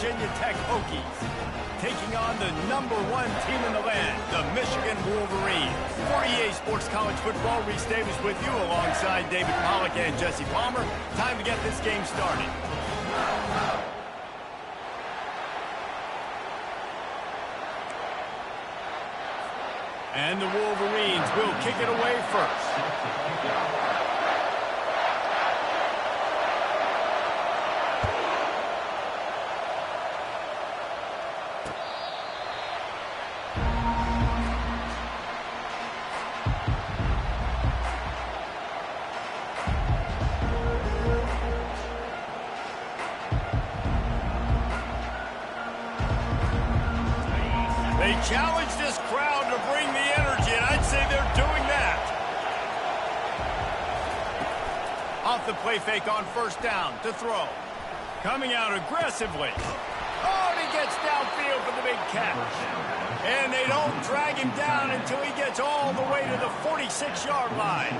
Virginia Tech Hokies, taking on the #1 team in the land, the Michigan Wolverines. For EA Sports College Football, Reese Davis with you alongside David Pollack and Jesse Palmer. Time to get this game started. And the Wolverines will kick it away first. They challenge this crowd to bring the energy, and I'd say they're doing that. Off the play fake on first down to throw. Coming out aggressively. Oh, and he gets downfield for the big catch. And they don't drag him down until he gets all the way to the 46-yard line.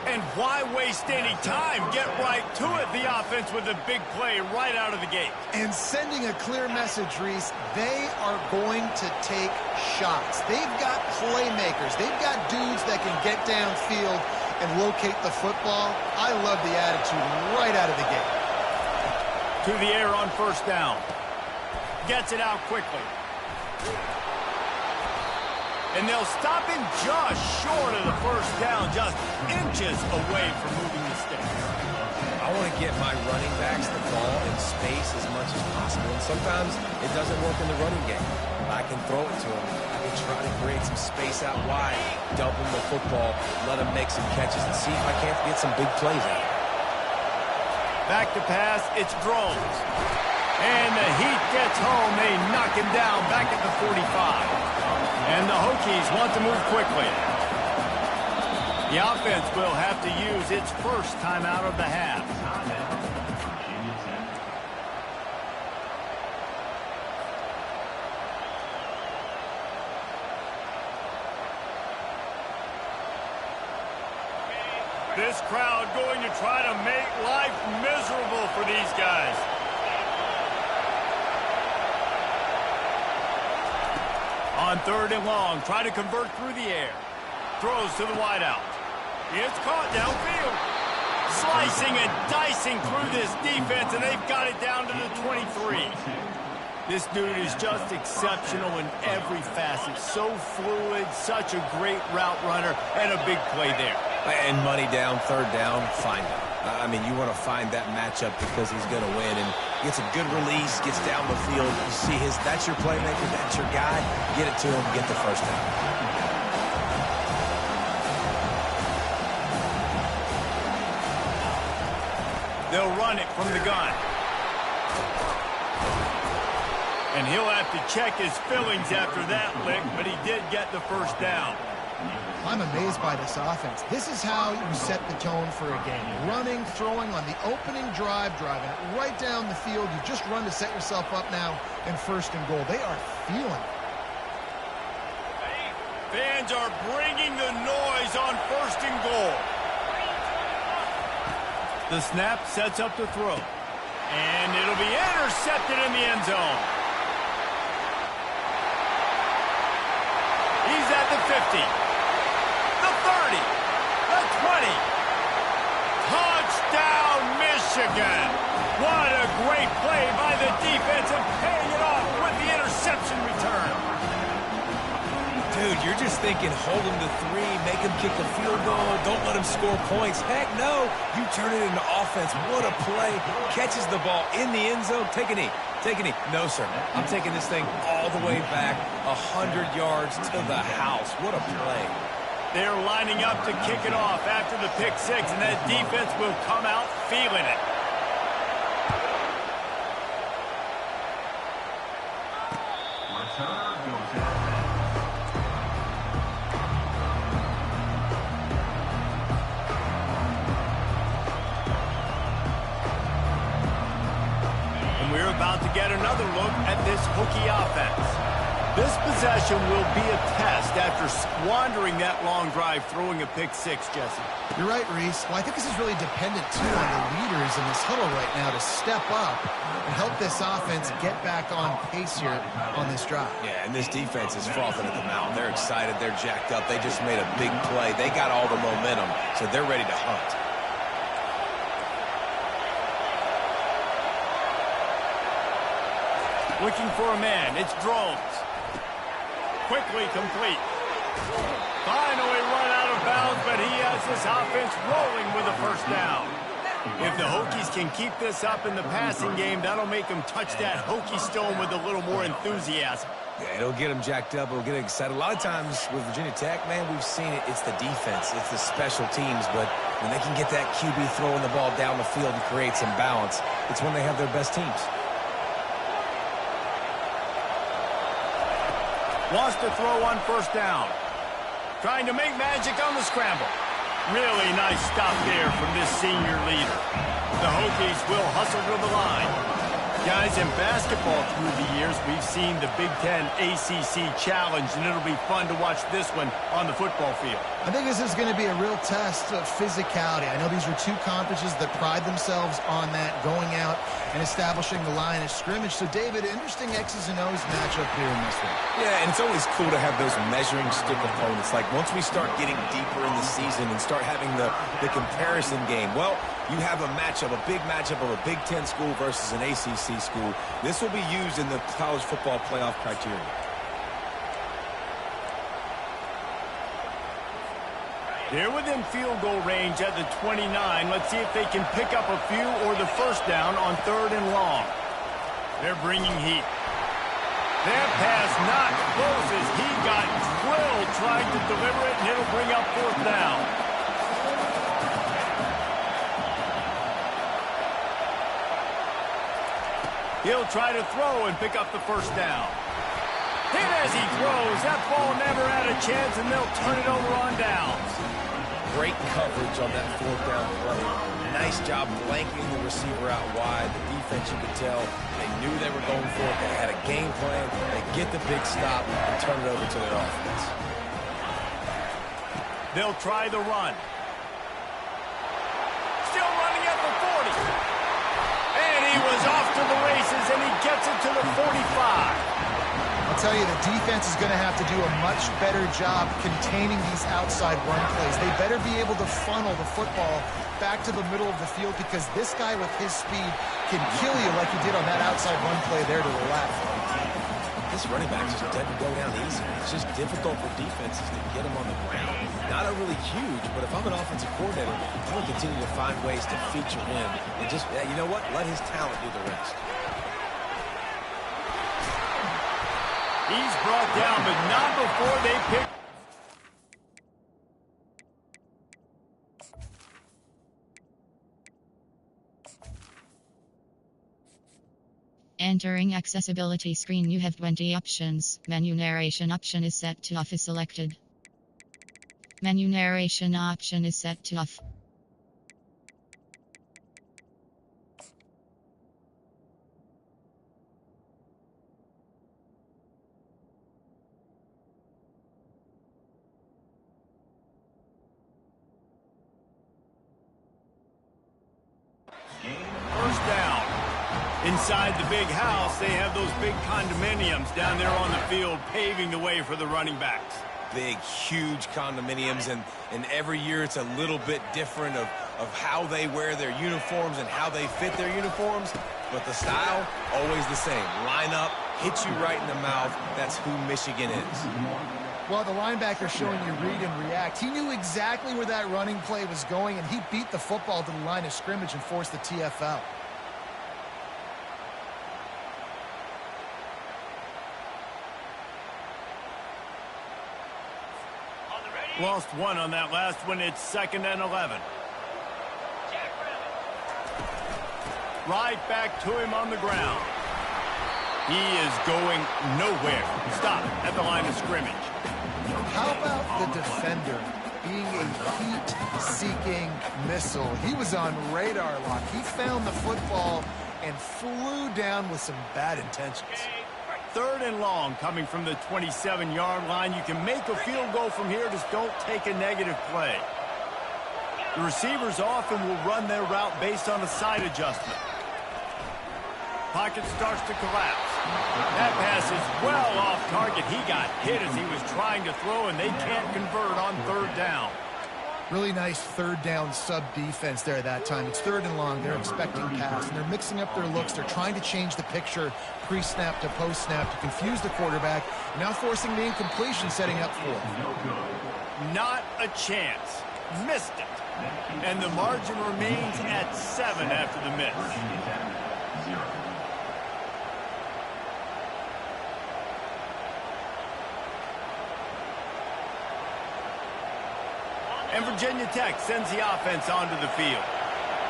And why waste any time? Get right to it, the offense, with a big play right out of the gate. And sending a clear message, Reese, they are going to take shots. They've got playmakers. They've got dudes that can get downfield and locate the football. I love the attitude right out of the gate. To the air on first down. Gets it out quickly. And they'll stop him just short of the first down, just inches away from moving the sticks. I want to get my running backs the ball in space as much as possible. And sometimes it doesn't work in the running game. I can throw it to him. I can try to create some space out wide, dump him the football, let him make some catches, and see if I can't get some big plays out of it. Back to pass, it's Drones. And the heat gets home. They knock him down back at the 45. And the Hokies want to move quickly. The offense will have to use its first timeout of the half. This crowd going to try to make life miserable for these guys. On third and long, try to convert through the air. Throws to the wideout. It's caught downfield. Slicing and dicing through this defense, and they've got it down to the 23. This dude is just exceptional in every facet. So fluid, such a great route runner, and a big play there. And money down, third down, find him. I mean, you want to find that matchup because he's going to win. And gets a good release, gets down the field. You see that's your playmaker, that's your guy. Get it to him, get the first down. They'll run it from the gun. And he'll have to check his fillings after that lick, but he did get the first down. I'm amazed by this offense. This is how you set the tone for a game. Running, throwing on the opening drive, driving it right down the field. You just run to set yourself up now in first and goal. They are feeling it. Fans are bringing the noise on first and goal. The snap sets up the throw. And it'll be intercepted in the end zone. He's at the 50. The 30, the 20. Touchdown, Michigan. What a great play by the defense and paying it off with the interception return. Dude, you're just thinking hold him to 3, make him kick a field goal, don't let him score points. Heck no, you turn it into offense. What a play. Catches the ball in the end zone. Take a knee. Take a knee. No, sir. I'm taking this thing all the way back 100 yards to the house. What a play. They're lining up to kick it off after the pick six, and that defense will come out feeling it. And we're about to get another look at this Hokie offense. This possession will be a test after squandering that long drive throwing a pick six, Jesse. You're right, Reese. Well, I think this is really dependent, too, on the leaders in this huddle right now to step up and help this offense get back on pace here on this drive. Yeah, and this defense is frothing at the mouth. They're excited. They're jacked up. They just made a big play. They got all the momentum, so they're ready to hunt. Looking for a man. It's Drones. Quickly complete. Finally run out of bounds, but he has this offense rolling with a first down. If the Hokies can keep this up in the passing game, that'll make them touch that Hokie stone with a little more enthusiasm. Yeah, it'll get them jacked up. It'll get them excited. A lot of times with Virginia Tech, man, we've seen it. It's the defense. It's the special teams. But when they can get that QB throwing the ball down the field and create some balance, it's when they have their best teams. Wants to throw on first down. Trying to make magic on the scramble. Really nice stop there from this senior leader. The Hokies will hustle to the line. Guys, in basketball through the years, we've seen the Big Ten ACC Challenge, and it'll be fun to watch this one on the football field. I think this is going to be a real test of physicality. I know these are two conferences that pride themselves on that, going out and establishing the line of scrimmage. So, David, interesting X's and O's matchup here in this one. Yeah, and it's always cool to have those measuring stick opponents. Like, once we start getting deeper in the season and start having the comparison game, well, you have a matchup, a big matchup of a Big Ten school versus an ACC school. This will be used in the college football playoff criteria. They're within field goal range at the 29. Let's see if they can pick up a few or the first down on 3rd and long. They're bringing heat. That pass not close as he got drilled trying to deliver it, and it'll bring up 4th down. He'll try to throw and pick up the first down. Hit as he throws. That ball never had a chance, and they'll turn it over on downs. Great coverage on that 4th down play. Nice job blanking the receiver out wide. The defense, you could tell, they knew they were going for it. They had a game plan. They get the big stop and turn it over to their offense. They'll try the run. Still running at the 40. And he was off to the races, and he gets it to the 45. I'll tell you, the defense is going to have to do a much better job containing these outside run plays. They better be able to funnel the football back to the middle of the field, because this guy with his speed can kill you like he did on that outside run play there to the left. This running back just doesn't go down easy. It's just difficult for defenses to get him on the ground. Not a really huge, but if I'm an offensive coordinator, I'm going to continue to find ways to feature him and just, you know what, let his talent do the rest. He's brought down, but not before they pick. Entering accessibility screen, you have 20 options. Menu narration option is set to off is selected. Menu narration option is set to off. First down. Inside the big house, they have those big condominiums down there on the field paving the way for the running backs. Big, huge condominiums, and every year it's a little bit different of how they wear their uniforms and how they fit their uniforms, but the style, always the same. Line up, hit you right in the mouth. That's who Michigan is. Well, the linebacker showing you read and react. He knew exactly where that running play was going, and he beat the football to the line of scrimmage and forced the TFL. Lost one on that last one. It's 2nd and 11. Right back to him on the ground. He is going nowhere. Stop at the line of scrimmage. How about the defender being a heat-seeking missile? He was on radar lock. He found the football and flew down with some bad intentions. 3rd and long coming from the 27-yard line. You can make a field goal from here. Just don't take a negative play. The receivers often will run their route based on a side adjustment. Pocket starts to collapse. That pass is well off target. He got hit as he was trying to throw, and they can't convert on third down. Really nice third down sub defense there that time. It's third and long. They're expecting pass, and they're mixing up their looks. They're trying to change the picture pre-snap to post-snap to confuse the quarterback, now forcing the incompletion, setting up for it. Not a chance. Missed it. And the margin remains at 7 after the miss. And Virginia Tech sends the offense onto the field.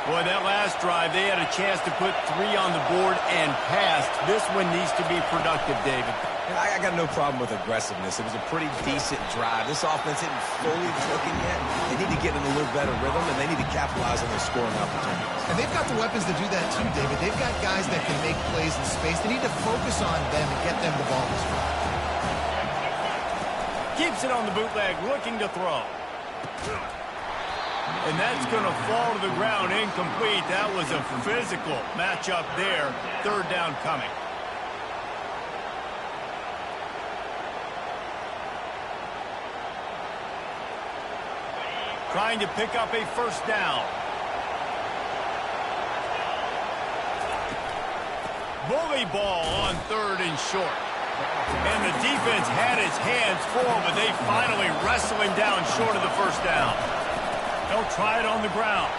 Boy, that last drive, they had a chance to put 3 on the board and passed. This one needs to be productive, David. Yeah, I got no problem with aggressiveness. It was a pretty decent drive. This offense isn't fully clicking yet. They need to get in a little better rhythm, and they need to capitalize on their scoring opportunities. And they've got the weapons to do that too, David. They've got guys that can make plays in space. They need to focus on them and get them the ball this drive. Keeps it on the bootleg, looking to throw. And that's going to fall to the ground incomplete. That was a physical matchup there. Third down coming. Trying to pick up a first down. Bully ball on third and short. And the defense had his hands full, but they finally wrestle him down short of the first down. They'll try it on the ground.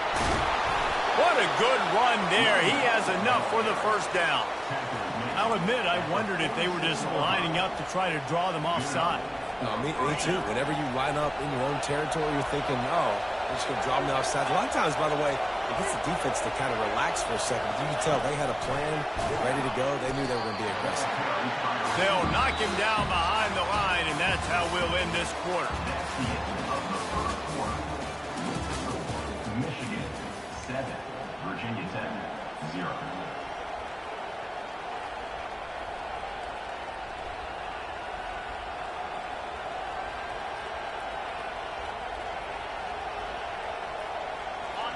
What a good run there. He has enough for the first down. I'll admit, I wondered if they were just lining up to try to draw them offside. Me too. Whenever you line up in your own territory, you're thinking, oh, I'm just going to draw them offside. A lot of times, by the way, it gets the defense to kind of relax for a second. You can tell they had a plan, ready to go. They knew they were going to be aggressive. They'll knock him down behind the line, and that's how we'll end this quarter. Michigan 7, Virginia Tech 0.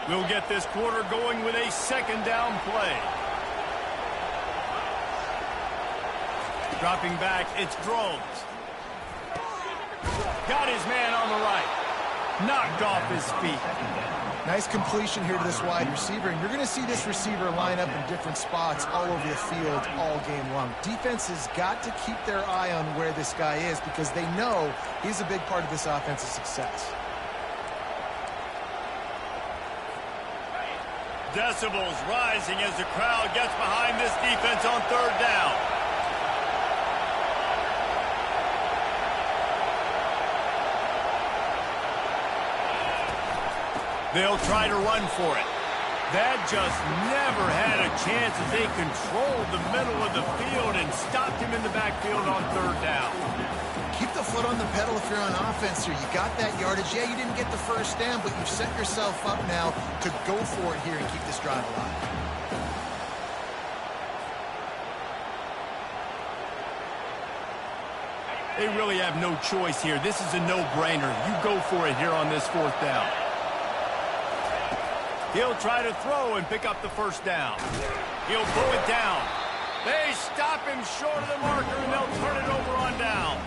We'll get this quarter going with a second down play. Dropping back, it's Drones. Got his man on the right. Knocked off his feet. Nice completion here to this wide receiver, and you're going to see this receiver line up in different spots all over the field all game long. Defense has got to keep their eye on where this guy is because they know he's a big part of this offense's success. Decibels rising as the crowd gets behind this defense on third down. They'll try to run for it. That just never had a chance as they controlled the middle of the field and stopped him in the backfield on third down. Keep the foot on the pedal if you're on offense here. You got that yardage. Yeah, you didn't get the first down, but you've set yourself up now to go for it here and keep this drive alive. They really have no choice here. This is a no-brainer. You go for it here on this fourth down. He'll try to throw and pick up the first down. He'll pull it down. They stop him short of the marker, and they'll turn it over on down.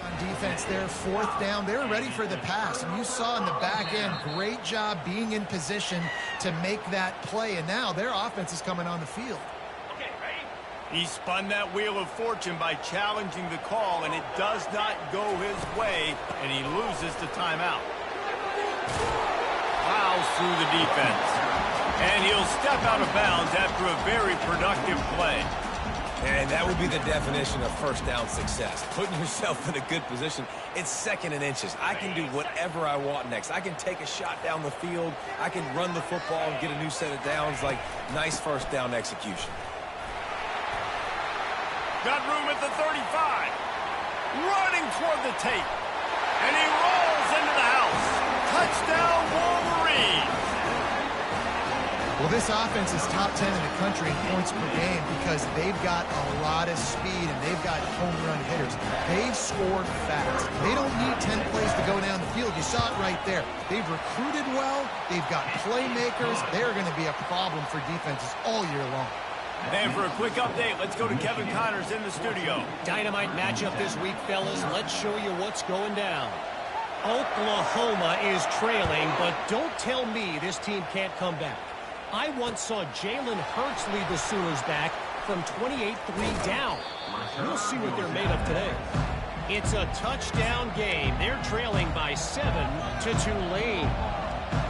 On defense there, fourth down. They were ready for the pass, and you saw in the back end, great job being in position to make that play, and now their offense is coming on the field. He spun that wheel of fortune by challenging the call, and it does not go his way, and he loses the timeout. Plows through the defense. And he'll step out of bounds after a very productive play. And that would be the definition of first down success. Putting yourself in a good position. It's second and inches. I can do whatever I want next. I can take a shot down the field. I can run the football and get a new set of downs. Like, nice first down execution. Got room at the 35. Running toward the tape. And he rolls into the house. Touchdown, Wolverines. Well, This offense is top 10 in the country in points per game because they've got a lot of speed and they've got home run hitters. They've scored fast. They don't need 10 plays to go down the field. You saw it right there. They've recruited well. They've got playmakers. They're going to be a problem for defenses all year long. And for a quick update, let's go to Kevin Connors in the studio. Dynamite matchup this week, fellas. Let's show you what's going down. Oklahoma is trailing, but don't tell me this team can't come back. I once saw Jalen Hurts lead the Sooners back from 28-3 down. We'll see what they're made of today. It's a touchdown game. They're trailing by 7 to Tulane.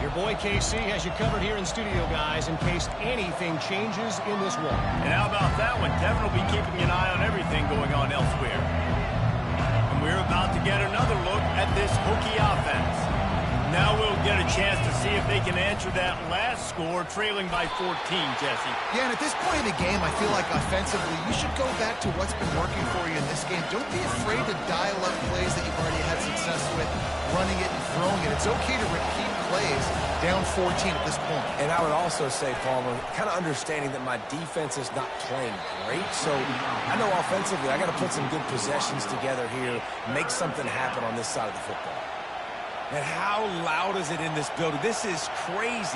Your boy KC has you covered here in studio, guys, in case anything changes in this one. And how about that one? Kevin will be keeping an eye on everything going on elsewhere. And we're about to get another look at this Hokie offense. Now we'll get a chance to see if they can answer that last score, trailing by 14, Jesse. Yeah, and at this point in the game, I feel like offensively, you should go back to what's been working for you in this game. Don't be afraid to dial up plays that you've already had success with, running it and throwing it. It's okay to repeat plays down 14 at this point. And I would also say, Palmer, kind of understanding that my defense is not playing great. So I know offensively I got to put some good possessions together here, make something happen on this side of the football. And how loud is it in this building? This is crazy.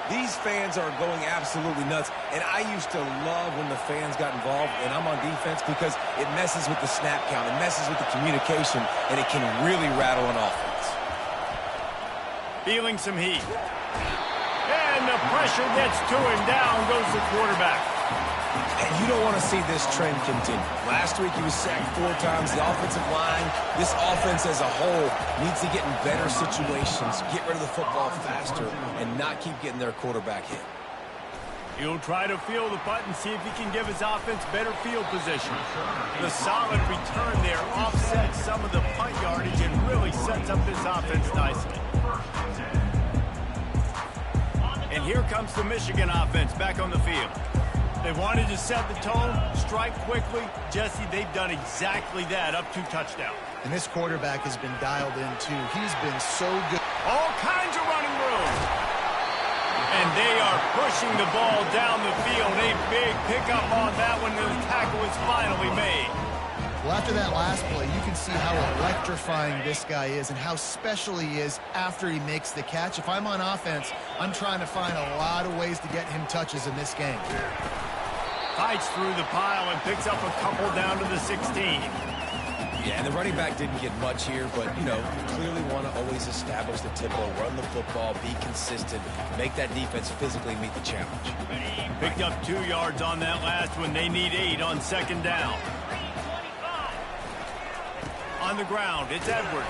These fans are going absolutely nuts. And I used to love when the fans got involved, and I'm on defense because it messes with the snap count. It messes with the communication, and it can really rattle an offense. Feeling some heat. And the pressure gets to him. Down goes the quarterback. And you don't want to see this trend continue. Last week he was sacked 4 times. The offensive line, this offense as a whole, needs to get in better situations, get rid of the football faster, and not keep getting their quarterback hit. He'll try to feel the punt and see if he can give his offense better field position. The solid return there offsets some of the punt yardage and really sets up this offense nicely. And here comes the Michigan offense back on the field. They wanted to set the tone, strike quickly. Jesse, they've done exactly that, up 2 touchdowns. And this quarterback has been dialed in, too. He's been so good. All kinds of running room. And they are pushing the ball down the field. A big pickup on that one. The tackle is finally made. Well, after that last play, you can see how electrifying this guy is and how special he is after he makes the catch. If I'm on offense, I'm trying to find a lot of ways to get him touches in this game. Fights through the pile and picks up a couple down to the 16. Yeah, and the running back didn't get much here, but, you know, you clearly want to always establish the tempo, run the football, be consistent, make that defense physically meet the challenge. Picked up 2 yards on that last one. They need 8 on 2nd down. On the ground, it's Edwards.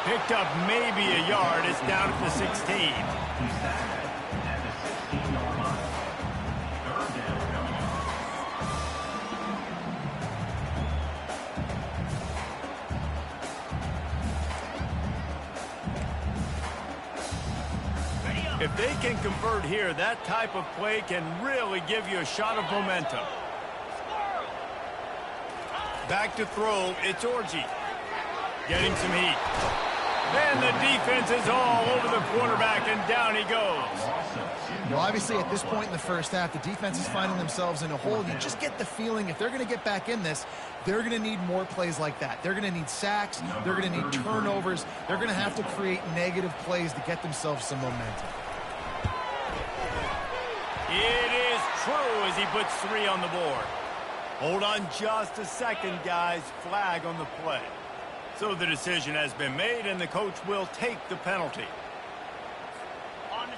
Picked up maybe a yard. It's down at the 16. If they can convert here, that type of play can really give you a shot of momentum. Back to throw, it's Orji. Getting some heat. And the defense is all over the quarterback, and down he goes. Well, obviously, at this point in the first half, the defense is finding themselves in a hole. You just get the feeling if they're going to get back in this, they're going to need more plays like that. They're going to need sacks. They're going to need turnovers. They're going to have to create negative plays to get themselves some momentum. It is true as he puts 3 on the board. Hold on just a second, guys. Flag on the play. So the decision has been made, and the coach will take the penalty.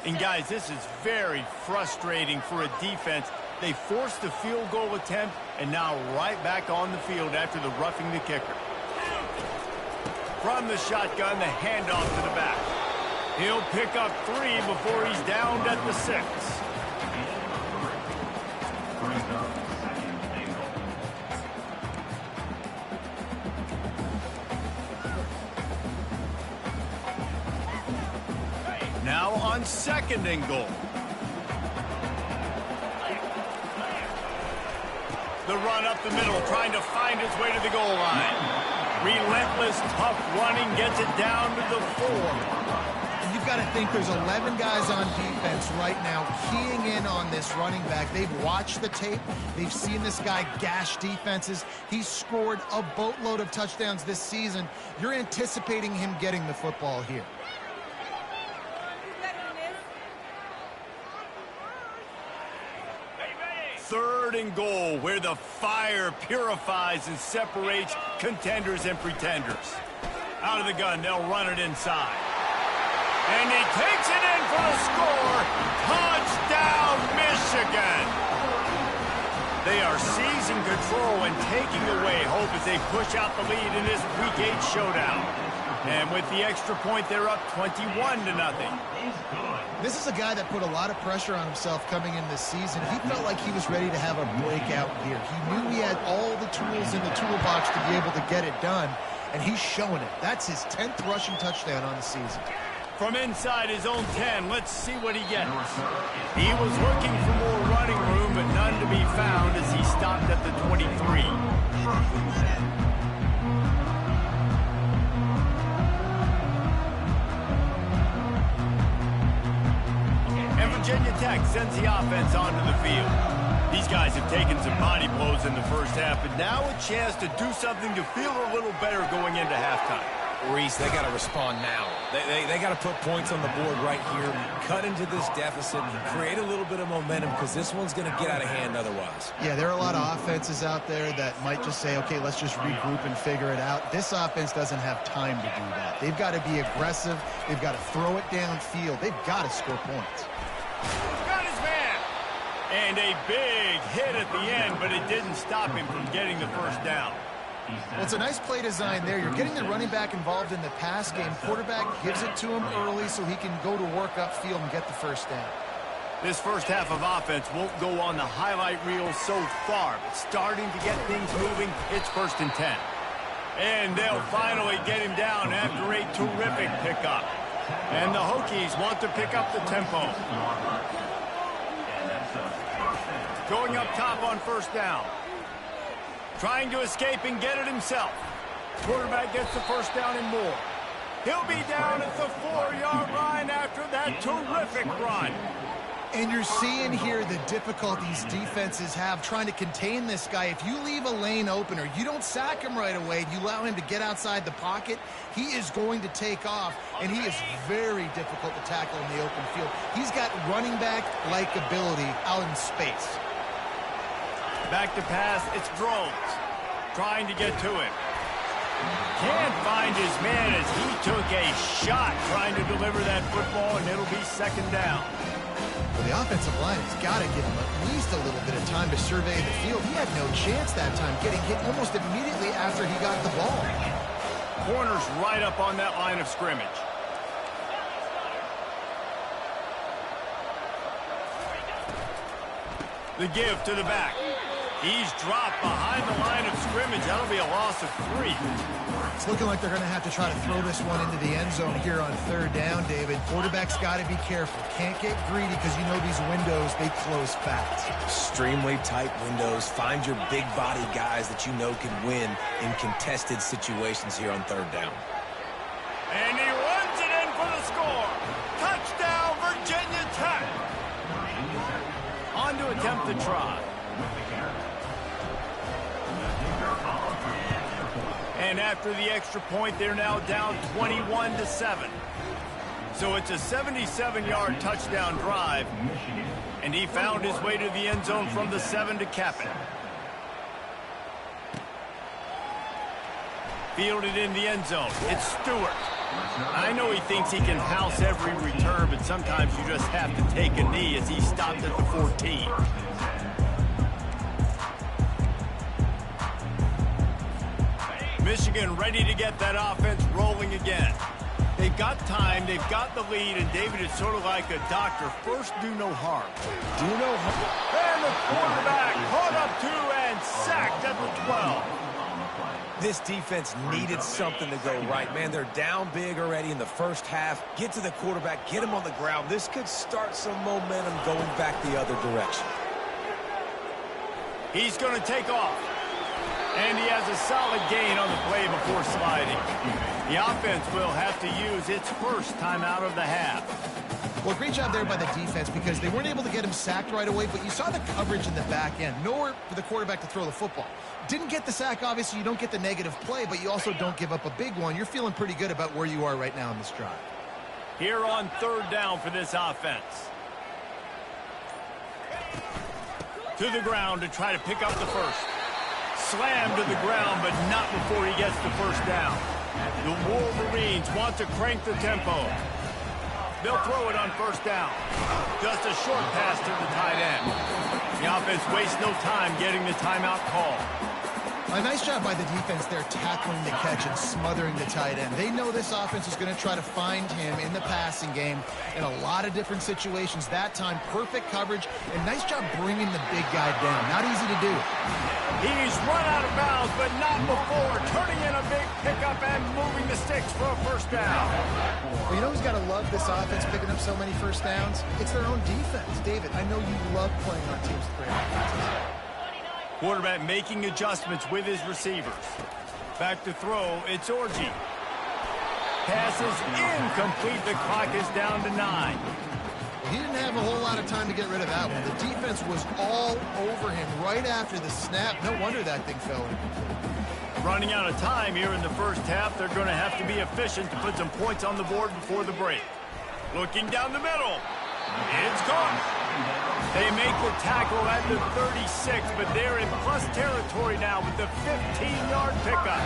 And, guys, this is very frustrating for a defense. They forced the field goal attempt, and now right back on the field after the roughing the kicker. From the shotgun, the handoff to the back. He'll pick up 3 before he's downed at the 6. Now on 2nd and goal. The run up the middle, trying to find his way to the goal line. Relentless, tough running, gets it down to the 4. You've got to think there's 11 guys on defense right now keying in on this running back. They've watched the tape. They've seen this guy gash defenses. He's scored a boatload of touchdowns this season. You're anticipating him getting the football here. Third and goal, where the fire purifies and separates contenders and pretenders. Out of the gun, they'll run it inside. And he takes it in for the score. Touchdown, Michigan! They are seizing control and taking away hope as they push out the lead in this Week 8 showdown. And with the extra point, they're up 21-0. This is a guy that put a lot of pressure on himself coming in this season. He felt like he was ready to have a breakout year. He knew he had all the tools in the toolbox to be able to get it done, and he's showing it. That's his 10th rushing touchdown on the season. From inside his own 10, let's see what he gets. He was looking for more running room, but none to be found as he stopped at the 23. Virginia Tech sends the offense onto the field. These guys have taken some body blows in the first half, but now a chance to do something to feel a little better going into halftime. Reese, they got to respond now. They got to put points on the board right here, cut into this deficit, create a little bit of momentum because this one's going to get out of hand otherwise. Yeah, there are a lot of offenses out there that might just say, okay, let's just regroup and figure it out. This offense doesn't have time to do that. They've got to be aggressive. They've got to throw it downfield. They've got to score points. Got his man! And a big hit at the end, but it didn't stop him from getting the first down. Well, it's a nice play design there. You're getting the running back involved in the pass game. Quarterback gives it to him early so he can go to work upfield and get the first down. This first half of offense won't go on the highlight reel so far, but starting to get things moving, it's 1st and 10. And they'll finally get him down after a terrific pickup. And the Hokies want to pick up the tempo. Going up top on 1st down. Trying to escape and get it himself. Quarterback gets the first down and more. He'll be down at the 4-yard line after that terrific run. And you're seeing here the difficulties defenses have trying to contain this guy. If you leave a lane open or you don't sack him right away, you allow him to get outside the pocket, he is going to take off, and he is very difficult to tackle in the open field. He's got running back-like ability out in space. Back to pass, it's Drones. Trying to get to him. Can't find his man as he took a shot trying to deliver that football, and it'll be 2nd down. Well, the offensive line has got to give him at least a little bit of time to survey the field. He had no chance that time, getting hit almost immediately after he got the ball. Corner's right up on that line of scrimmage. The give to the back. He's dropped behind the line of scrimmage. That'll be a loss of 3. It's looking like they're going to have to try to throw this one into the end zone here on 3rd down, David. Quarterback's got to be careful. Can't get greedy because you know these windows, they close fast. Extremely tight windows. Find your big body guys that you know can win in contested situations here on 3rd down. And he runs it in for the score. Touchdown, Virginia Tech. On to attempt the try. And after the extra point, they're now down 21-7. So it's a 77-yard touchdown drive. And he found his way to the end zone from the 7 to cap it. Fielded in the end zone. It's Stewart. I know he thinks he can house every return, but sometimes you just have to take a knee as he stopped at the 14. Michigan ready to get that offense rolling again. They've got time, they've got the lead, and David is sort of like a doctor. First, do no harm. Do no harm. And the quarterback caught up to and sacked at the 12. This defense needed something to go right. Man, they're down big already in the first half. Get to the quarterback, get him on the ground. This could start some momentum going back the other direction. He's going to take off. And he has a solid gain on the play before sliding. The offense will have to use its first timeout of the half. Well, great job there by the defense because they weren't able to get him sacked right away, but you saw the coverage in the back end. Nowhere for the quarterback to throw the football. Didn't get the sack, obviously. You don't get the negative play, but you also don't give up a big one. You're feeling pretty good about where you are right now in this drive. Here on third down for this offense. To the ground to try to pick up the first. Slammed to the ground, but not before he gets the first down. The Wolverines want to crank the tempo. They'll throw it on first down. Just a short pass to the tight end. The offense wastes no time getting the timeout call. A nice job by the defense there tackling the catch and smothering the tight end. They know this offense is going to try to find him in the passing game in a lot of different situations. That time, perfect coverage, and nice job bringing the big guy down. Not easy to do. He's run out of bounds, but not before. Turning in a big pickup and moving the sticks for a first down. Well, you know who's got to love this offense picking up so many first downs? It's their own defense. David, I know you love playing on teams with great offenses. Quarterback making adjustments with his receivers. Back to throw, it's Orji. Pass is incomplete. The clock is down to 9. He didn't have a whole lot of time to get rid of that one. The defense was all over him right after the snap. No wonder that thing fell in. Running out of time here in the first half. They're going to have to be efficient to put some points on the board before the break. Looking down the middle. It's caught. They make the tackle at the 36, but they're in plus territory now with the 15-yard pickup.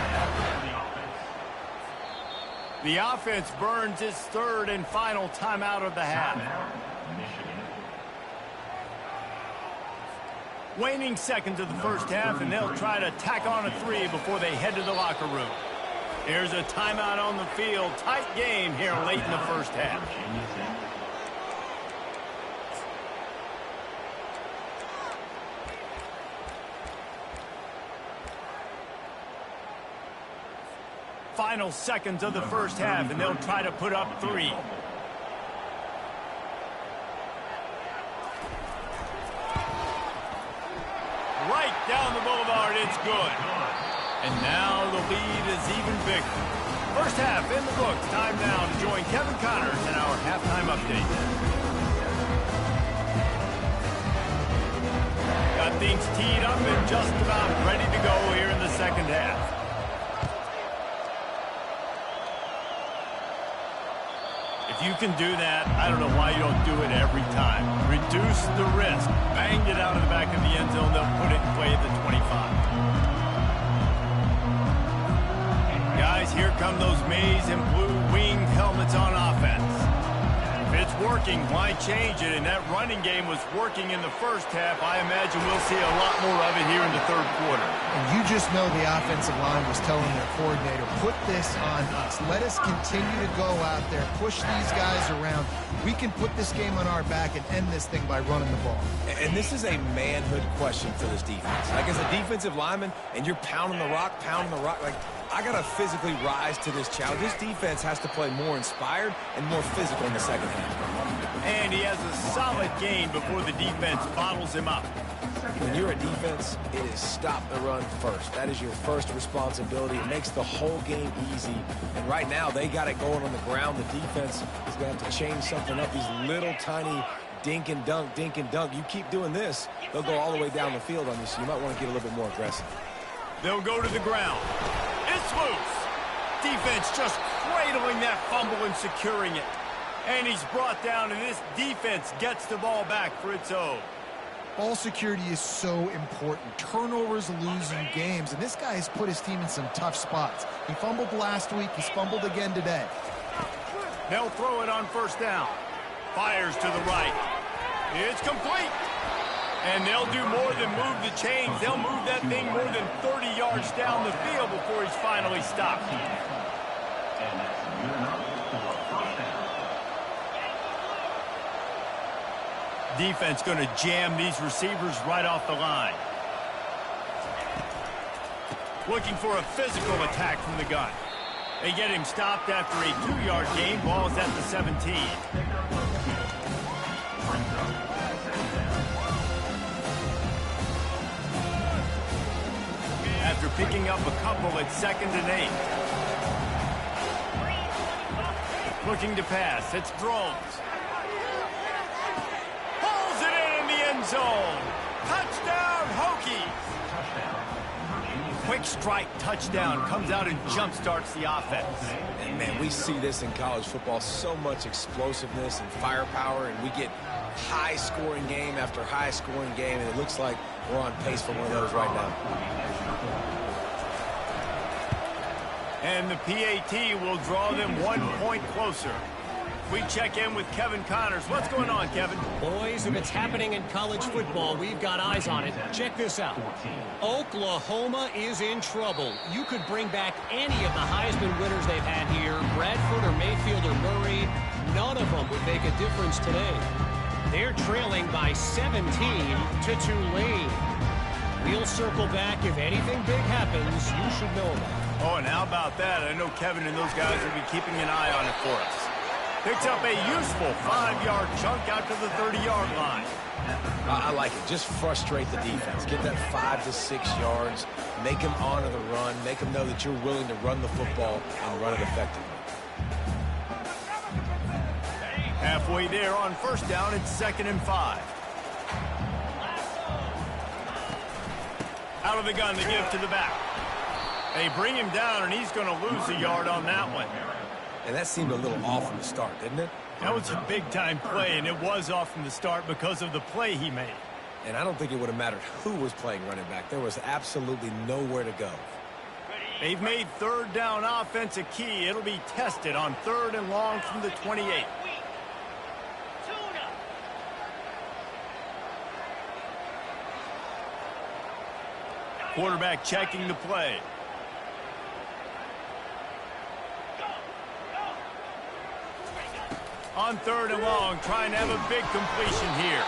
The offense burns its third and final timeout of the half. Waning seconds of the first half, and they'll try to tack on a 3 before they head to the locker room. Here's a timeout on the field. Tight game here late in the first half. Final seconds of the first half, and they'll try to put up 3. Right down the boulevard, it's good. And now the lead is even bigger. First half in the books. Time now to join Kevin Connors in our halftime update. Got things teed up and just about ready to go here in the second half. If you can do that, I don't know why you don't do it every time. Reduce the risk. Banged it out of the back of the end zone. They'll put it in play at the 25. Guys, here come those maize and blue winged helmets on offense. If it's working, why change it? And that running game was working in the first half. I imagine we'll see a lot more of it here in the third quarter. And you just know the offensive line was telling their coordinator, put this on us. Let us continue to go out there, push these guys around. We can put this game on our back and end this thing by running the ball. And this is a manhood question for this defense. Like, as a defensive lineman, and you're pounding the rock, like, I got to physically rise to this challenge. This defense has to play more inspired and more physical in the second half. And he has a solid gain before the defense bottles him up. When you're a defense, it is stop the run first. That is your first responsibility. It makes the whole game easy. And right now, they got it going on the ground. The defense is going to have to change something up. These little tiny dink and dunk, dink and dunk. You keep doing this, they'll go all the way down the field on you, so you might want to get a little bit more aggressive. They'll go to the ground. It's loose. Defense just cradling that fumble and securing it. And he's brought down, and this defense gets the ball back for its own. Ball security is so important. Turnovers lose you games, and this guy has put his team in some tough spots. He fumbled last week. He's fumbled again today. They'll throw it on first down. Fires to the right. It's complete. And they'll do more than move the chains. They'll move that thing more than 30 yards down the field before he's finally stopped. Defense going to jam these receivers right off the line. Looking for a physical attack from the gun. They get him stopped after a 2-yard gain. Ball's at the 17. After picking up a couple at 2nd and 8. Looking to pass. It's Drones. Pulls it in the end zone. Touchdown, Hokies. Quick strike touchdown comes out and jump starts the offense. And man, we see this in college football, so much explosiveness and firepower, and we get high-scoring game after high-scoring game, and it looks like we're on pace for one of those right now. And the PAT will draw them 1 point closer. We check in with Kevin Connors. What's going on, Kevin? Boys, if it's happening in college football, we've got eyes on it. Check this out. Oklahoma is in trouble. You could bring back any of the Heisman winners they've had here, Bradford or Mayfield or Murray. None of them would make a difference today. They're trailing by 17 to Tulane. We'll circle back. If anything big happens, you should know about it. Oh, and how about that? I know Kevin and those guys will be keeping an eye on it for us. Picks up a useful 5-yard chunk out to the 30-yard line. I like it. Just frustrate the defense. Get that 5 to 6 yards. Make them honor the run. Make them know that you're willing to run the football and run it effectively. Halfway there on first down, it's 2nd and 5. Out of the gun to give to the back. They bring him down, and he's going to lose a yard on that one. And that seemed a little off from the start, didn't it? That was a big-time play, and it was off from the start because of the play he made. And I don't think it would have mattered who was playing running back. There was absolutely nowhere to go. They've made 3rd down offense a key. It'll be tested on 3rd and long from the 28. Quarterback checking the play. On 3rd and long, trying to have a big completion here.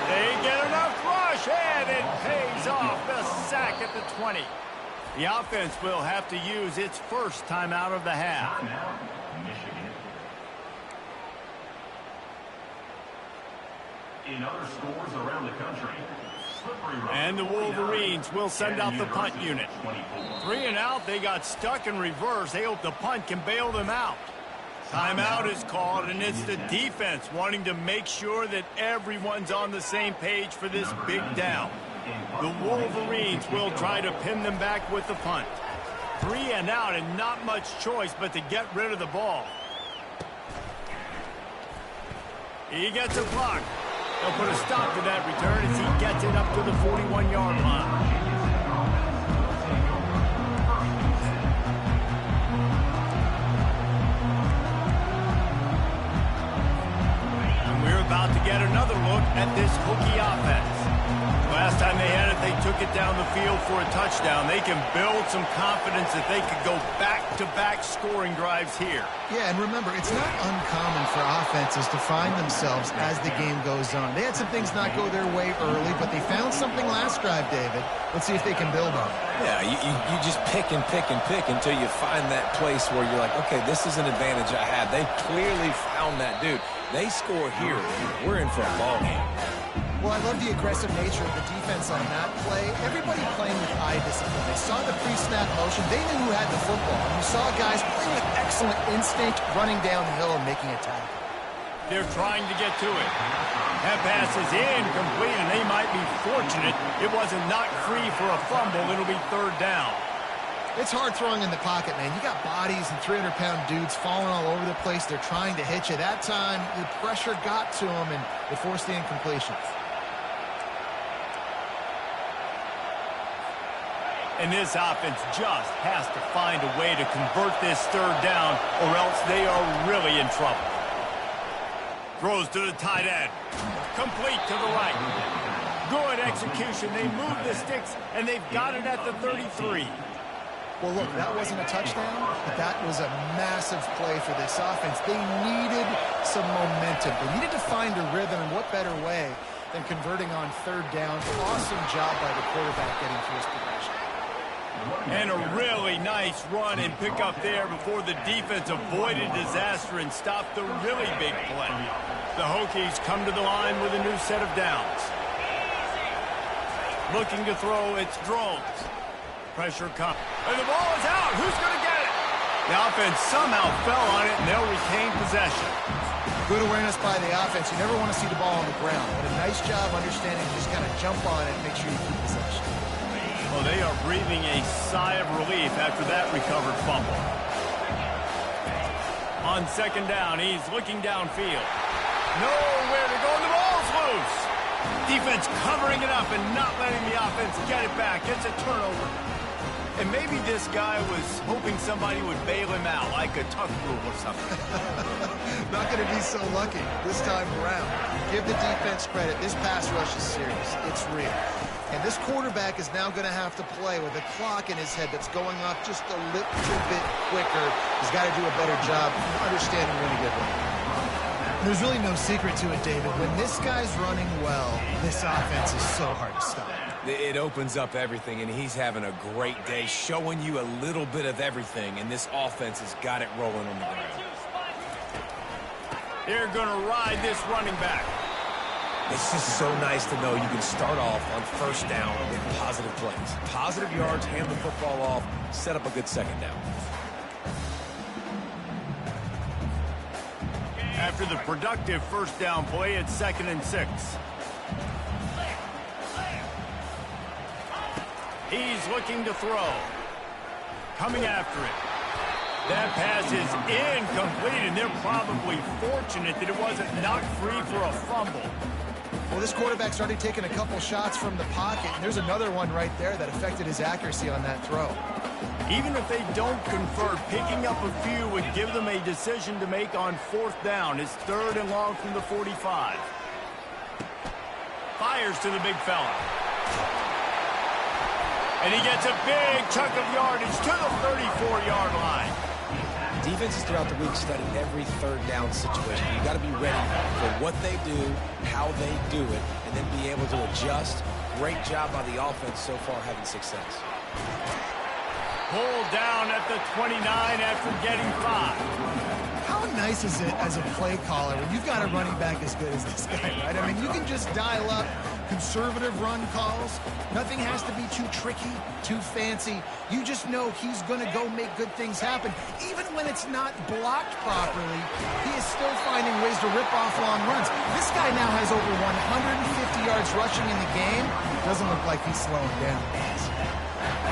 They get enough rush, and it pays off. The sack at the 20. The offense will have to use its first timeout of the half. In other scores around the country, and the Wolverines will send out the punt unit. 3 and out, they got stuck in reverse. They hope the punt can bail them out. Timeout is called, and it's the defense wanting to make sure that everyone's on the same page for this big down. The Wolverines will try to pin them back with the punt. 3 and out, and not much choice but to get rid of the ball. He gets a block. They'll put a stop to that return as he gets it up to the 41-yard line. About to get another look at this Hokie offense. Last time they had it, they took it down the field for a touchdown. They can build some confidence that they could go back-to-back scoring drives here. Yeah, and remember, it's not uncommon for offenses to find themselves as the game goes on. They had some things not go their way early, but they found something last drive, David. Let's see if they can build on it. Yeah, you just pick and pick and pick until you find that place where you're like, okay, this is an advantage I have. They clearly found that dude. They score here, we're in for a ball game. Well, I love the aggressive nature of the defense on that play. Everybody playing with eye discipline. They saw the pre-snap motion. They knew who had the football. And you saw guys playing with excellent instinct, running downhill and making a tackle. They're trying to get to it. That pass is incomplete, and they might be fortunate it wasn't knocked free for a fumble. It'll be 3rd down. It's hard throwing in the pocket, man. You got bodies and 300-pound dudes falling all over the place. They're trying to hit you. That time, the pressure got to them, and it forced the incompletion. And this offense just has to find a way to convert this 3rd down, or else they are really in trouble. Throws to the tight end. Complete to the right. Good execution. They move the sticks, and they've got it at the 33. Well, look, that wasn't a touchdown, but that was a massive play for this offense. They needed some momentum. They needed to find a rhythm, and what better way than converting on 3rd down. Awesome job by the quarterback getting through his progression. And a really nice run and pick up there before the defense avoided disaster and stopped the really big play. The Hokies come to the line with a new set of downs. Looking to throw, it's Drones. Pressure comes. And the ball is out. Who's going to get it? The offense somehow fell on it, and they'll retain possession. Good awareness by the offense. You never want to see the ball on the ground, but a nice job understanding to just kind of jump on it and make sure you keep possession. Well, they are breathing a sigh of relief after that recovered fumble. On second down, he's looking downfield. Nowhere to go, and the ball's loose. Defense covering it up and not letting the offense get it back. It's a turnover. And maybe this guy was hoping somebody would bail him out, like a tuck rule or something. Not going to be so lucky this time around. Give the defense credit. This pass rush is serious. It's real. And this quarterback is now going to have to play with a clock in his head that's going off just a little bit quicker. He's got to do a better job understanding when to get ready. There's really no secret to it, David. When this guy's running well, this offense is so hard to stop. It opens up everything, and he's having a great day, showing you a little bit of everything, and this offense has got it rolling on the ground. They're going to ride this running back. It's just so nice to know you can start off on first down with positive plays. Positive yards, hand the football off, set up a good second down. After the productive first down play, it's 2nd and 6. He's looking to throw. Coming after it. That pass is incomplete, and they're probably fortunate that it wasn't knocked free for a fumble. Well, this quarterback started taking a couple shots from the pocket, and there's another one right there that affected his accuracy on that throw. Even if they don't convert, picking up a few would give them a decision to make on 4th down. It's 3rd and long from the 45. Fires to the big fella. And he gets a big chunk of yardage to the 34-yard line. Defenses throughout the week study every third down situation. You got to be ready for what they do, how they do it, and then be able to adjust. Great job by the offense so far having success. Pulled down at the 29 after getting 5. How nice is it as a play caller when you've got a running back as good as this guy, right? I mean, you can just dial up conservative run calls. Nothing has to be too tricky, too fancy. You just know he's going to go make good things happen. Even when it's not blocked properly, he is still finding ways to rip off long runs. This guy now has over 150 yards rushing in the game. Doesn't look like he's slowing down.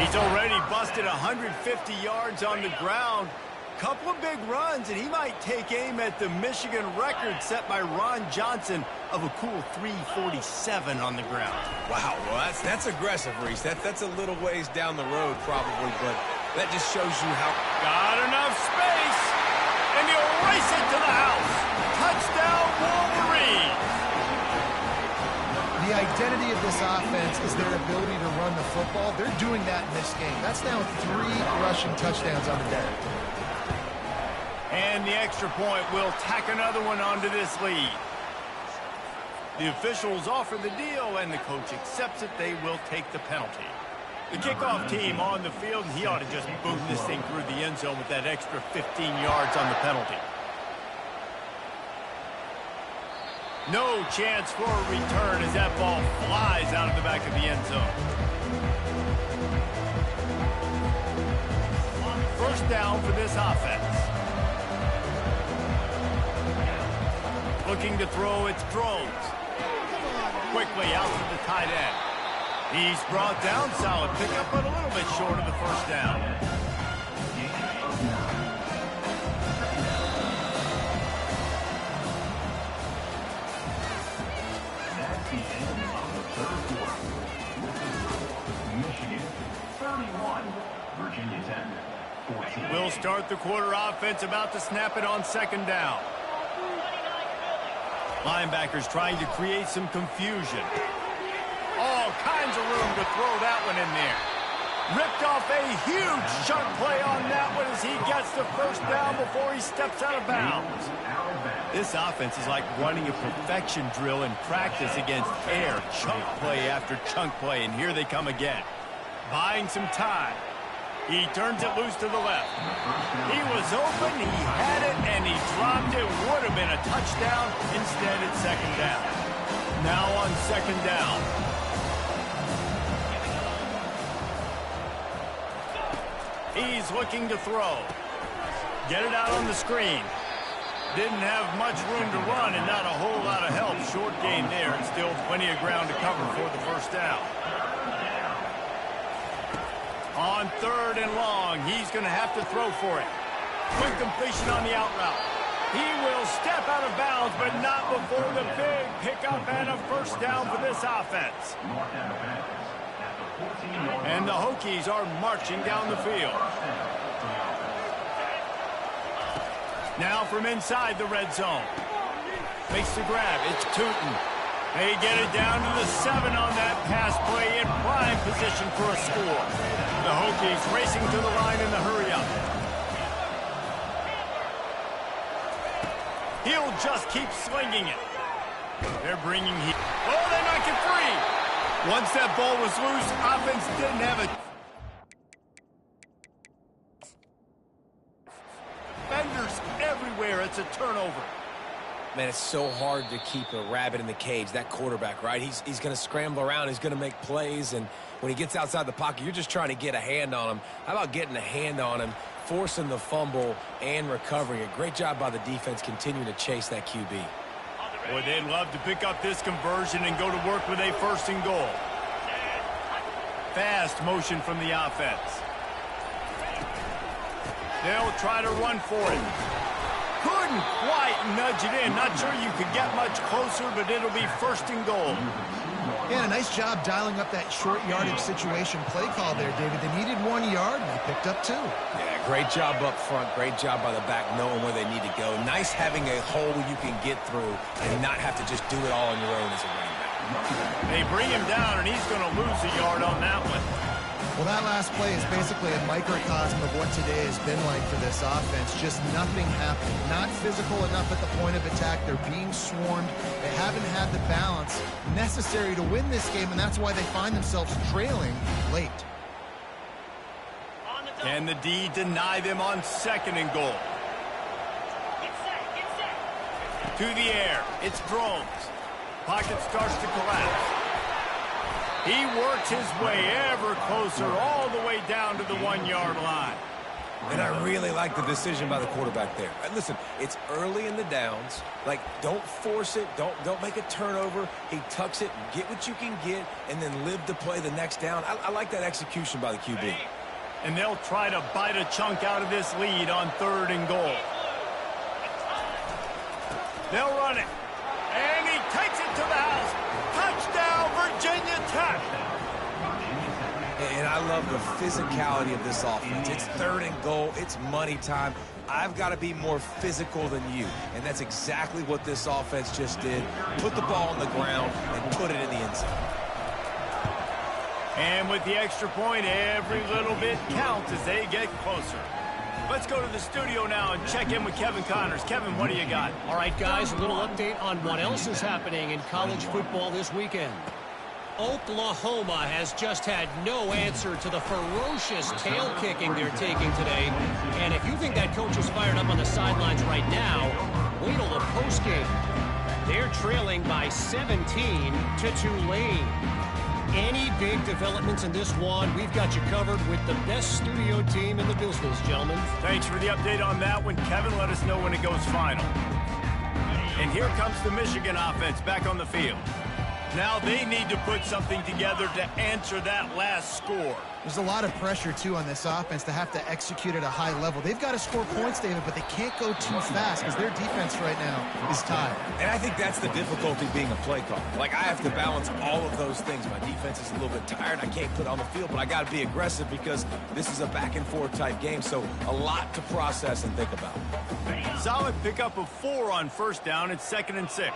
He's already busted 150 yards on the ground. Couple of big runs, and he might take aim at the Michigan record set by Ron Johnson of a cool 347 on the ground. Wow, well, that's aggressive, Reese. That's a little ways down the road, probably, but that just shows you how... Got enough space, and he'll race it to the house. Touchdown, Wolverines! The identity of this offense is their ability to run the football. They're doing that in this game. That's now 3 rushing touchdowns on the day. And the extra point will tack another one onto this lead. The officials offer the deal, and the coach accepts it. They will take the penalty. The kickoff team on the field, and he ought to just boot this thing through the end zone with that extra 15 yards on the penalty. No chance for a return as that ball flies out of the back of the end zone. First down for this offense. Looking to throw, it's Drones. Quickly out to the tight end. He's brought down, solid pickup, but a little bit short of the first down. That's the end of the third quarter. Michigan 31, Virginia Tech 14. We'll start the quarter offense, about to snap it on second down. Linebackers trying to create some confusion. All kinds of room to throw that one in there. Ripped off a huge chunk play on that one as he gets the first down before he steps out of bounds. This offense is like running a perfection drill in practice against air. Chunk play after chunk play, and here they come again. Buying some time. He turns it loose to the left. He was open, he had it, and he dropped it. Would have been a touchdown. Instead, it's second down. Now on second down. He's looking to throw. Get it out on the screen. Didn't have much room to run and not a whole lot of help. Short gain there and still plenty of ground to cover for the first down. On 3rd and long, he's going to have to throw for it. Quick completion on the out route. He will step out of bounds, but not before the big pickup and a first down for this offense. And the Hokies are marching down the field. Now from inside the red zone. Makes the grab. It's Tootin. They get it down to the 7 on that pass play in prime position for a score. The Hokies racing to the line in the hurry-up. He'll just keep slinging it. They're bringing heat. Oh, they might get free. Once that ball was loose, offense didn't have it. Defenders everywhere. It's a turnover. Man, it's so hard to keep a rabbit in the cage, that quarterback, right? He's going to scramble around. He's going to make plays, and when he gets outside the pocket, you're just trying to get a hand on him. How about getting a hand on him, forcing the fumble, and recovering it? Great job by the defense continuing to chase that QB. Boy, they'd love to pick up this conversion and go to work with a 1st and goal. Fast motion from the offense. They'll try to run for it. Couldn't quite nudge it in. Not sure you could get much closer, but it'll be 1st and goal. Yeah, a nice job dialing up that short yardage situation play call there, David. They needed 1 yard, and they picked up 2. Yeah, great job up front. Great job by the back knowing where they need to go. Nice having a hole you can get through and not have to just do it all on your own as a running back. They bring him down, and he's going to lose a yard on that one. Well, that last play is basically a microcosm of what today has been like for this offense. Just nothing happening. Not physical enough at the point of attack. They're being swarmed. They haven't had the balance necessary to win this game, and that's why they find themselves trailing late. Can the D deny them on 2nd and goal? To the air. It's Drones. Pocket starts to collapse. He works his way ever closer all the way down to the 1-yard line. And I really like the decision by the quarterback there. And listen, it's early in the downs. Like, don't force it. Don't make a turnover. He tucks it, get what you can get, and then live to play the next down. I like that execution by the QB. And they'll try to bite a chunk out of this lead on 3rd and goal. They'll run it. And he takes it to the house. Touchdown, Virginia Tech. And I love the physicality of this offense. It's 3rd and goal. It's money time. I've got to be more physical than you. And that's exactly what this offense just did. Put the ball on the ground and put it in the end zone. And with the extra point, every little bit counts as they get closer. Let's go to the studio now and check in with Kevin Connors. Kevin, what do you got? All right, guys, a little update on what else is happening in college football this weekend. Oklahoma has just had no answer to the ferocious tail kicking they're taking today. And if you think that coach is fired up on the sidelines right now, wait till the postgame. They're trailing by 17 to Tulane. Any big developments in this one, we've got you covered with the best studio team in the business, gentlemen. Thanks for the update on that one, Kevin. Let us know when it goes final. And here comes the Michigan offense back on the field. Now they need to put something together to answer that last score. There's a lot of pressure, too, on this offense to have to execute at a high level. They've got to score points, David, but they can't go too fast because their defense right now is tired. And I think that's the difficulty being a play caller. Like, I have to balance all of those things. My defense is a little bit tired. I can't put it on the field, but I got to be aggressive because this is a back-and-forth type game, so a lot to process and think about. Solid pickup of 4 on 1st down. It's 2nd and 6.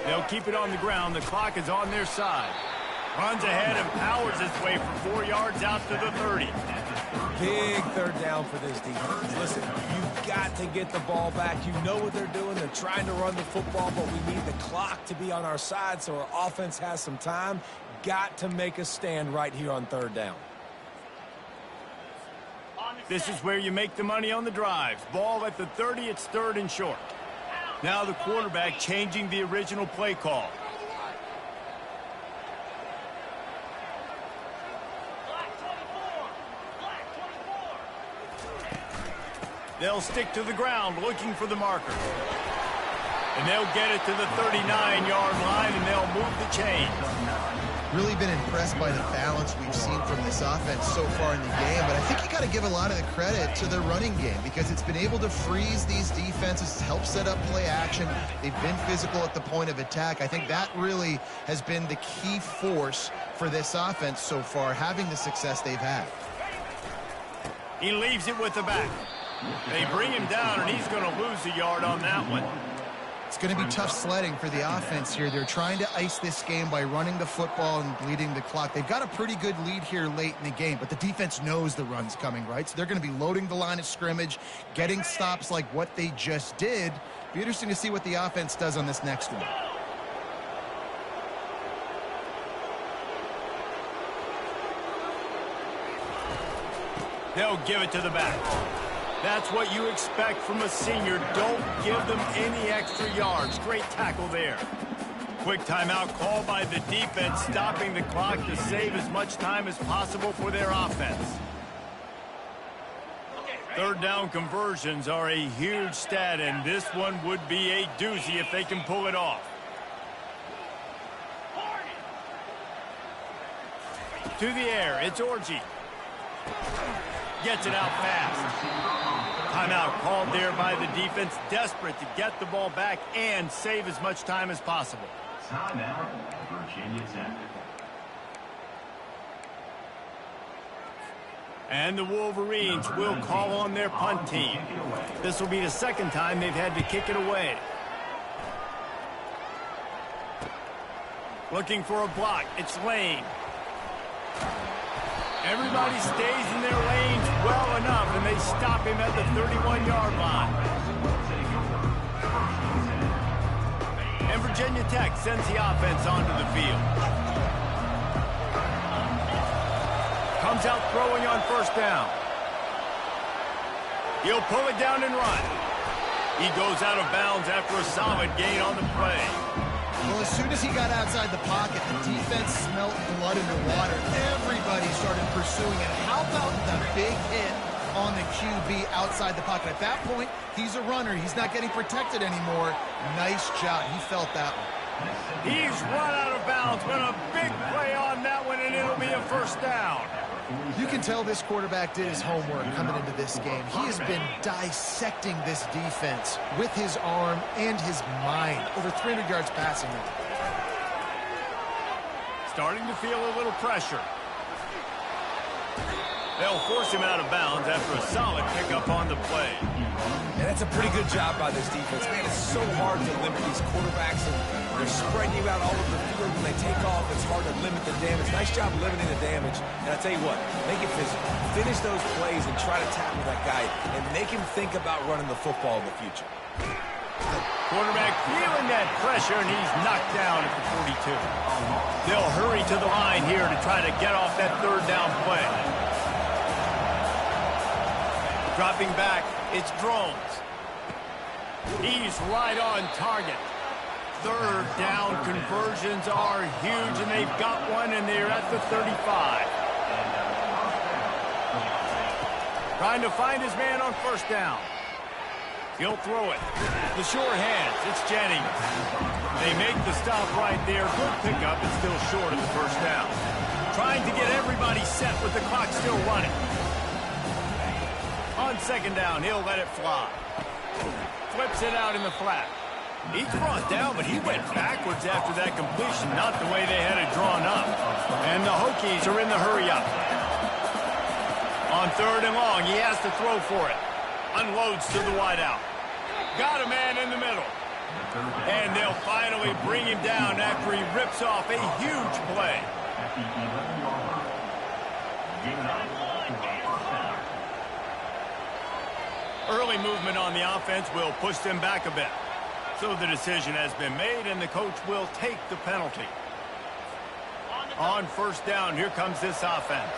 They'll keep it on the ground. The clock is on their side. Runs ahead and powers his way for 4 yards out to the 30. Big 3rd down for this defense. Listen, you've got to get the ball back. You know what they're doing. They're trying to run the football, but we need the clock to be on our side so our offense has some time. Got to make a stand right here on 3rd down. This is where you make the money on the drives. Ball at the 30, it's 3rd and short. Now the quarterback changing the original play call. They'll stick to the ground looking for the marker. And they'll get it to the 39-yard line, and they'll move the chains. Really been impressed by the balance we've seen from this offense so far in the game, but I think you got to give a lot of the credit to their running game because it's been able to freeze these defenses, help set up play action. They've been physical at the point of attack. I think that really has been the key force for this offense so far, having the success they've had. He leaves it with the back. They bring him down, and he's going to lose a yard on that one. It's going to be tough sledding for the offense here. They're trying to ice this game by running the football and bleeding the clock. They've got a pretty good lead here late in the game, but the defense knows the run's coming, right? So they're going to be loading the line of scrimmage, getting stops like what they just did. Be interesting to see what the offense does on this next one. They'll give it to the back. That's what you expect from a senior. Don't give them any extra yards. Great tackle there. Quick timeout called by the defense, stopping the clock to save as much time as possible for their offense. Third down conversions are a huge stat, and this one would be a doozy if they can pull it off. To the air, it's Orji. Gets it out fast. Timeout called there by the defense, desperate to get the ball back and save as much time as possible. Timeout, Virginia Tech. And the Wolverines will call on their punt team. This will be the second time they've had to kick it away. Looking for a block. It's Lane. Everybody stays in their lanes well enough, and they stop him at the 31-yard line. And Virginia Tech sends the offense onto the field. Comes out throwing on first down. He'll pull it down and run. He goes out of bounds after a solid gain on the play. Well, as soon as he got outside the pocket, the defense smelled blood in the water. Everybody started pursuing it. How about the big hit on the QB outside the pocket? At that point, he's a runner. He's not getting protected anymore. Nice job. He felt that one. He's run out of bounds, but a big play on that one, and it'll be a first down. You can tell this quarterback did his homework coming into this game. He has been dissecting this defense with his arm and his mind. Over 300 yards passing now. Starting to feel a little pressure. They'll force him out of bounds after a solid pickup on the play. And that's a pretty good job by this defense. Man, it's so hard to limit these quarterbacks, and they're spreading you out all over the field. When they take off, it's hard to limit the damage. Nice job limiting the damage. And I tell you what, make it physical. Finish those plays and try to tackle that guy and make him think about running the football in the future. Quarterback feeling that pressure, and he's knocked down at the 42. They'll hurry to the line here to try to get off that third down play. Dropping back, it's Drones. He's right on target. Third down conversions are huge, and they've got one, and they're at the 35. Trying to find his man on first down. He'll throw it. The sure hands, it's Jennings. They make the stop right there. Good pickup, but still short of the first down. Trying to get everybody set with the clock still running. On second down, he'll let it fly. Flips it out in the flat. He's brought down, but he went backwards after that completion, not the way they had it drawn up. And the Hokies are in the hurry-up. On third and long, he has to throw for it. Unloads to the wideout. Got a man in the middle. And they'll finally bring him down after he rips off a huge play. Early movement on the offense will push them back a bit. So the decision has been made, and the coach will take the penalty. On first down, here comes this offense.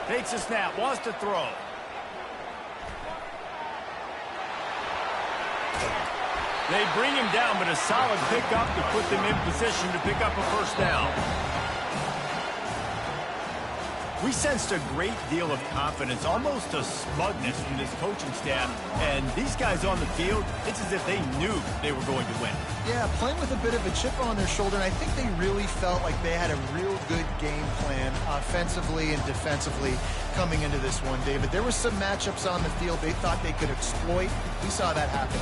Takes a snap, wants to throw. They bring him down, but a solid pickup to put them in position to pick up a first down. We sensed a great deal of confidence, almost a smugness from this coaching staff. And these guys on the field, it's as if they knew they were going to win. Yeah, playing with a bit of a chip on their shoulder, and I think they really felt like they had a real good game plan offensively and defensively coming into this one, David. There were some matchups on the field they thought they could exploit. We saw that happen.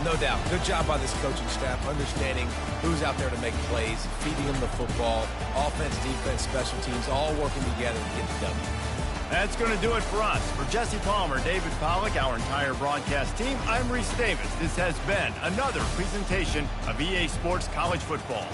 No doubt. Good job by this coaching staff, understanding who's out there to make plays, feeding them the football, offense, defense, special teams, all working together to get the W. That's going to do it for us. For Jesse Palmer, David Pollack, our entire broadcast team, I'm Reese Davis. This has been another presentation of EA Sports College Football.